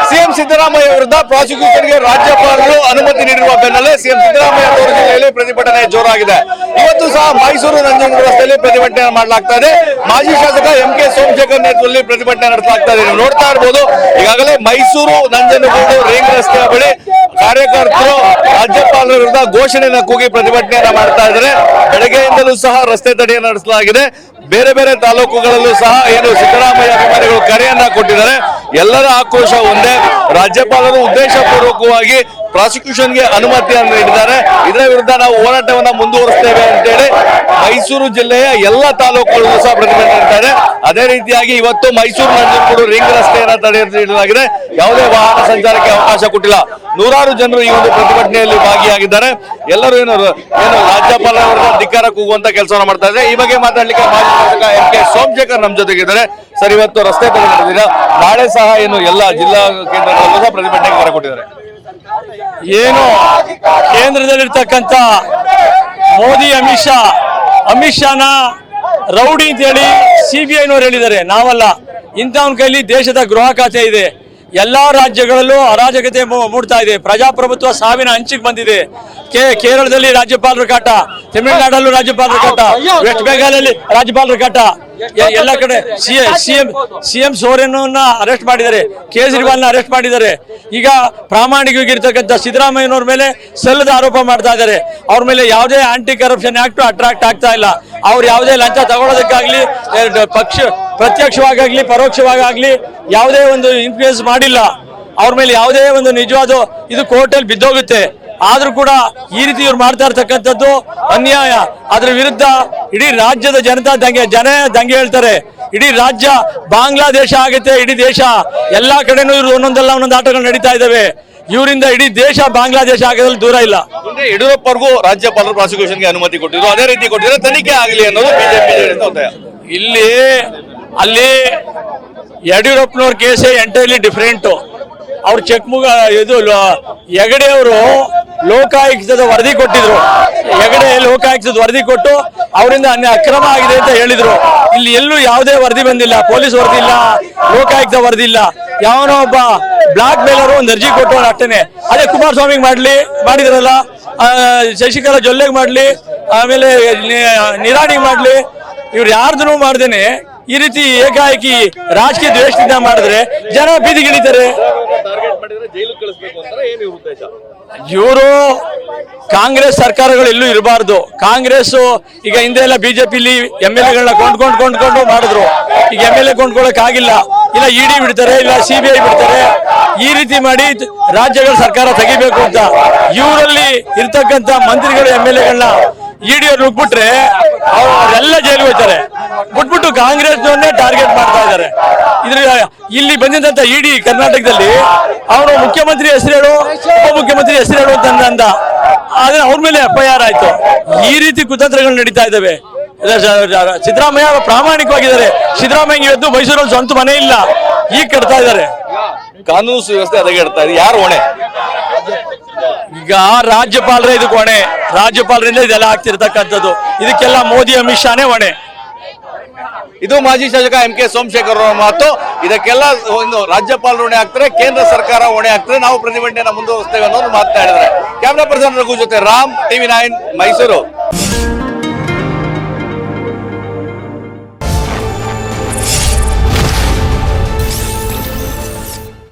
CM Siddaramaiah ವಿರುದ್ಧ ಪ್ರಾಸಿಕ್ಯೂಷನ್ಗೆ ರಾಜ್ಯಪಾಲರು ಅನುಮತಿ ನೀಡಿರುವ ಬೆನ್ನಲ್ಲೇ ಸಿಎಂ ಸಿದ್ದರಾಮಯ್ಯ ಅವರ ಜಿಲ್ಲೆಯಲ್ಲಿ ಪ್ರತಿಭಟನೆ ಜೋರಾಗಿದೆ. ಇವತ್ತು ಸಹ ಮೈಸೂರು ನಂಜನಗೂಡು ರಸ್ತೆಯಲ್ಲಿ ಪ್ರತಿಭಟನೆ ಮಾಡಲಾಗ್ತಾ ಇದೆ. ಮಾಜಿ ಶಾಸಕ MK ಸೋಮಶೇಖರ್ ನೇತೃತ್ವದಲ್ಲಿ ಪ್ರತಿಭಟನೆ ನಡೆಸಲಾಗ್ತಾ ಇದೆ. ನೀವು ನೋಡ್ತಾ ಇರಬಹುದು, ಈಗಾಗಲೇ ಮೈಸೂರು ನಂಜನಗೂಡು ರಿಂಗ್ ರಸ್ತೆಯ ಬಳಿ ಕಾರ್ಯಕರ್ತರು ರಾಜ್ಯಪಾಲರ ವಿರುದ್ಧ ಘೋಷಣೆಯನ್ನು ಕೂಗಿ ಪ್ರತಿಭಟನೆಯನ್ನ ಮಾಡ್ತಾ ಇದ್ದಾರೆ. ಬೆಳಗ್ಗೆಯಿಂದಲೂ ಸಹ ರಸ್ತೆ ತಡೆಯನ್ನು ನಡೆಸಲಾಗಿದೆ. ಬೇರೆ ಬೇರೆ ತಾಲೂಕುಗಳಲ್ಲೂ ಸಹ ಏನು ಸಿದ್ದರಾಮಯ್ಯ ಅಭಿಮಾನಿಗಳು ಕರೆಯನ್ನ ಕೊಟ್ಟಿದ್ದಾರೆ. ಎಲ್ಲರ ಆಕ್ರೋಶ ಒಂದೇ, ರಾಜ್ಯಪಾಲರು ಉದ್ದೇಶಪೂರ್ವಕವಾಗಿ ಪ್ರಾಸಿಕ್ಯೂಷನ್ಗೆ ಅನುಮತಿಯನ್ನು ನೀಡಿದ್ದಾರೆ. ಇದರ ವಿರುದ್ಧ ನಾವು ಹೋರಾಟವನ್ನ ಮುಂದುವರಿಸ್ತೇವೆ ಅಂತೇಳಿ ಮೈಸೂರು ಜಿಲ್ಲೆಯ ಎಲ್ಲ ತಾಲೂಕುಗಳಲ್ಲೂ ಸಹ ಪ್ರತಿಭಟನೆ ನಡೆಸಿದ್ದಾರೆ. ಅದೇ ರೀತಿಯಾಗಿ ಇವತ್ತು ಮೈಸೂರು ನಂಜನಗೂಡು ರಿಂಗ್ ರಸ್ತೆಯನ್ನ ತಡೆ ನೀಡಲಾಗಿದೆ. ಯಾವುದೇ ವಾಹನ ಸಂಚಾರಕ್ಕೆ ಅವಕಾಶ ಕೊಟ್ಟಿಲ್ಲ. ನೂರಾರು ಜನರು ಈ ಒಂದು ಪ್ರತಿಭಟನೆಯಲ್ಲಿ ಭಾಗಿಯಾಗಿದ್ದಾರೆ. ಎಲ್ಲರೂ ಏನು ರಾಜ್ಯಪಾಲರ ವಿರುದ್ಧ ಧಿಕ್ಕಾರ ಕೂಗುವಂತ ಕೆಲಸವನ್ನು ಮಾಡ್ತಾ ಇದ್ದಾರೆ. ಈ ಬಗ್ಗೆ ಮಾತಾಡ್ಲಿಕ್ಕೆ ಮಾಜಿ ಶಾಸಕ MK ಸೋಮಶೇಖರ್ ನಮ್ಮ ಜೊತೆಗಿದ್ದಾರೆ. ಸರ್, ಇವತ್ತು ರಸ್ತೆ ತಡೆ ನಡೆದಿಲ್ಲ, ನಾಳೆ ಸಹ ಏನು ಎಲ್ಲ ಜಿಲ್ಲಾ ಕೇಂದ್ರಗಳಲ್ಲೂ ಸಹ ಪ್ರತಿಭಟನೆಗೆ ಕರೆ ಕೊಟ್ಟಿದ್ದಾರೆ. ಏನು ಕೇಂದ್ರದಲ್ಲಿರ್ತಕ್ಕಂಥ ಮೋದಿ ಅಮಿತ್ ಶಾನ ರೌಡಿ ಅಂತ ಹೇಳಿ CBIನವರು ಹೇಳಿದ್ದಾರೆ, ನಾವಲ್ಲ. ಇಂಥವನ ಕೈಲಿ ದೇಶದ ಗೃಹ ಖಾತೆ ಇದೆ. ಎಲ್ಲಾ ರಾಜ್ಯಗಳಲ್ಲೂ ಅರಾಜಕತೆ ಮೂಡ್ತಾ ಇದೆ. ಪ್ರಜಾಪ್ರಭುತ್ವ ಸಾವಿನ ಅಂಚಿಗೆ ಬಂದಿದೆ. ಕೇರಳದಲ್ಲಿ ರಾಜ್ಯಪಾಲರ ಕಾಟ, ತಮಿಳುನಾಡಲ್ಲೂ ರಾಜ್ಯಪಾಲರ ಕಾಟ, ವೆಸ್ಟ್ ಬೆಂಗಾಲಲ್ಲಿ ರಾಜ್ಯಪಾಲರ ಕಾಟ, ಎಲ್ಲ ಕಡೆ ಸಿಎಂ ಸೋರೆನ್ ಅರೆಸ್ಟ್ ಮಾಡಿದ್ದಾರೆ, ಕೇಜ್ರಿವಾಲ್ನ ಅರೆಸ್ಟ್ ಮಾಡಿದ್ದಾರೆ. ಈಗ ಪ್ರಾಮಾಣಿಕವಾಗಿರ್ತಕ್ಕಂಥ ಸಿದ್ದರಾಮಯ್ಯನವ್ರ ಮೇಲೆ ಸಲ್ಲದ ಆರೋಪ ಮಾಡ್ತಾ ಇದ್ದಾರೆ. ಅವ್ರ ಮೇಲೆ ಯಾವುದೇ ಆಂಟಿ ಕರಪ್ಷನ್ ಆಕ್ಟ್ ಅಟ್ರಾಕ್ಟ್ ಆಗ್ತಾ ಇಲ್ಲ. ಅವ್ರು ಯಾವುದೇ ಲಂಚ ತಗೊಳ್ಳೋದಕ್ಕಾಗ್ಲಿ, ಪ್ರತ್ಯಕ್ಷವಾಗಲಿ ಪರೋಕ್ಷವಾಗಲಿ ಯಾವುದೇ ಒಂದು ಇನ್ಫ್ಲೂಯೆನ್ಸ್ ಮಾಡಿಲ್ಲ. ಅವ್ರ ಮೇಲೆ ಯಾವುದೇ ಒಂದು ನಿಜವಾದ ಇದು ಕೋರ್ಟಲ್ಲಿ ಬಿದ್ದೋಗುತ್ತೆ. ಆದ್ರೂ ಕೂಡ ಈ ರೀತಿ ಇವ್ರು ಮಾಡ್ತಾ ಇರ್ತಕ್ಕಂಥದ್ದು ಅನ್ಯಾಯ. ಅದ್ರ ವಿರುದ್ಧ ಇಡೀ ರಾಜ್ಯದ ಜನತಾ ದಂಗೆ ಹೇಳ್ತಾರೆ. ಇಡೀ ರಾಜ್ಯ ಬಾಂಗ್ಲಾದೇಶ ಆಗುತ್ತೆ. ಇಡೀ ದೇಶ ಎಲ್ಲಾ ಕಡೆನೂ ಇವ್ರು ಒಂದೊಂದು ಆಟಗಳು ನಡೀತಾ ಇದಾವೆ. ಇವರಿಂದ ಇಡೀ ದೇಶ ಬಾಂಗ್ಲಾದೇಶ ಆಗೋದ್ರಲ್ಲಿ ದೂರ ಇಲ್ಲ. ಯಡಿಯೂರಪ್ಪರಿಗೂ ರಾಜ್ಯಪಾಲರು ಪ್ರಾಸಿಕ್ಯೂಷನ್ಗೆ ಅನುಮತಿ ಕೊಟ್ಟಿದ್ರು, ಅದೇ ರೀತಿ ಕೊಟ್ಟಿದ್ರೆ ತನಿಖೆ ಆಗಲಿ ಅನ್ನೋದು ಬಿಜೆಪಿ. ಅಲ್ಲಿ ಯಡಿಯೂರಪ್ಪನವ್ರ ಕೇಸೇ ಎಂಟೈರ್ಲಿ ಡಿಫರೆಂಟ್. ಅವ್ರು ಹೆಗಡೆ ಅವರು ಲೋಕಾಯುಕ್ತದ ವರದಿ ಕೊಟ್ಟಿದ್ರು. ಹೆಗಡೆ ಲೋಕಾಯುಕ್ತದ ವರದಿ ಕೊಟ್ಟು ಅವರಿಂದ ಅಕ್ರಮ ಆಗಿದೆ ಅಂತ ಹೇಳಿದ್ರು. ಇಲ್ಲಿ ಎಲ್ಲೂ ಯಾವುದೇ ವರದಿ ಬಂದಿಲ್ಲ, ಪೊಲೀಸ್ ವರದಿ ಇಲ್ಲ, ಲೋಕಾಯುಕ್ತ ವರದಿ ಇಲ್ಲ. ಯಾವನೋ ಒಬ್ಬ ಬ್ಲಾಕ್ ಮೇಲರು ಒಂದು ಅರ್ಜಿ ಕೊಟ್ಟು ಅಷ್ಟೇನೆ. ಅದೇ ಕುಮಾರಸ್ವಾಮಿಗೆ ಮಾಡಿದ್ರಲ್ಲ, ಶಶಿಕಲಾ ಜೊಲ್ಲೆಗೆ ಮಾಡ್ಲಿ, ಆಮೇಲೆ ನಿರಾಣಿಗೆ ಮಾಡ್ಲಿ, ಇವ್ರು ಯಾರ್ದೂ ಮಾಡ್ದೇನೆ ಈ ರೀತಿ ಏಕಾಏಕಿ ರಾಜಕೀಯ ದ್ವೇಷದಿಂದ ಮಾಡಿದ್ರೆ ಜನ ಬೀದಿಗಿಳಿತಾರೆ. ಇವರು ಕಾಂಗ್ರೆಸ್ ಸರ್ಕಾರಗಳು ಎಲ್ಲೂ ಇರಬಾರ್ದು. ಕಾಂಗ್ರೆಸ್ ಈಗ ಹಿಂದೆ ಎಲ್ಲ ಬಿಜೆಪಿಲಿ MLAಗಳನ್ನ ಕೊಂಡ್ಕೊಂಡು ಮಾಡಿದ್ರು. ಈಗ MLA ಕೊಂಡ್ಕೊಳಕ್ ಆಗಿಲ್ಲ. ಇಲ್ಲ ED ಬಿಡ್ತಾರೆ, ಇಲ್ಲ CBI ಬಿಡ್ತಾರೆ. ಈ ರೀತಿ ಮಾಡಿ ರಾಜ್ಯಗಳ ಸರ್ಕಾರ ತೆಗಿಬೇಕು ಅಂತ ಇವರಲ್ಲಿ ಇರ್ತಕ್ಕಂಥ ಮಂತ್ರಿಗಳು MLAಗಳನ್ನ ED ಅವ್ರು ನುಗ್ಬಿಟ್ರೆ ಅವರೆಲ್ಲ ಜೈಲಿಗೆ ಹೋಗ್ತಾರೆ. ಬಿಟ್ಬಿಟ್ಟು ಕಾಂಗ್ರೆಸ್ನವನ್ನೇ ಟಾರ್ಗೆಟ್ ಮಾಡ್ತಾ ಇದ್ದಾರೆ. ಇಲ್ಲಿ ಬಂದಿದ್ದಂತ ED ಕರ್ನಾಟಕದಲ್ಲಿ ಅವರು ಮುಖ್ಯಮಂತ್ರಿ ಹೆಸರೇಳು, ಉಪಮುಖ್ಯಮಂತ್ರಿ ಹೆಸರೇಳು ಅಂತ ಆದ್ರೆ ಅವ್ರ ಮೇಲೆ FIR ಆಯ್ತು. ಈ ರೀತಿ ಕುತಂತ್ರಗಳು ನಡೀತಾ ಇದ್ದಾವೆ. ಸಿದ್ದರಾಮಯ್ಯ ಪ್ರಾಮಾಣಿಕವಾಗಿದ್ದಾರೆ. ಸಿದ್ದರಾಮಯ್ಯ ಇವತ್ತು ಮೈಸೂರಲ್ಲಿ ಸ್ವಂತ ಮನೆ ಇಲ್ಲ, ಈಗ ಕಟ್ತಾ ಇದ್ದಾರೆ. ಕಾನೂನು ಸುವ್ಯವಸ್ಥೆ ಹದಗೆಡ್ತಾ ಇದೆ. ಯಾರು ಹೊಣೆ? ಈಗ ರಾಜ್ಯಪಾಲರೇ ಇದಕ್ಕೆ ಹೊಣೆ. ರಾಜ್ಯಪಾಲರಿಂದ ಇದೆಲ್ಲ ಆಗ್ತಿರ್ತಕ್ಕಂಥದ್ದು. ಇದಕ್ಕೆಲ್ಲ ಮೋದಿ ಅಮಿತ್ ಶಾನೇ ಹೊಣೆ. ಇದು ಮಾಜಿ ಶಾಸಕ MK ಸೋಮಶೇಖರ್ ಅವರ ಮಾತು. ಇದಕ್ಕೆಲ್ಲ ಒಂದು ರಾಜ್ಯಪಾಲರು ಹೊಣೆ ಆಗ್ತಾರೆ, ಕೇಂದ್ರ ಸರ್ಕಾರ ಹೊಣೆ ಆಗ್ತದೆ. ನಾವು ಪ್ರತಿಭಟನೆಯನ್ನು ಮುಂದುವರಿಸ್ತೇವೆ ಅನ್ನೋದು ಮಾತನಾಡಿದ್ದಾರೆ. ಕ್ಯಾಮರಾ ಪರ್ಸನ್ ರಘು ಜೊತೆ ರಾಮ್, TV9 ಮೈಸೂರು.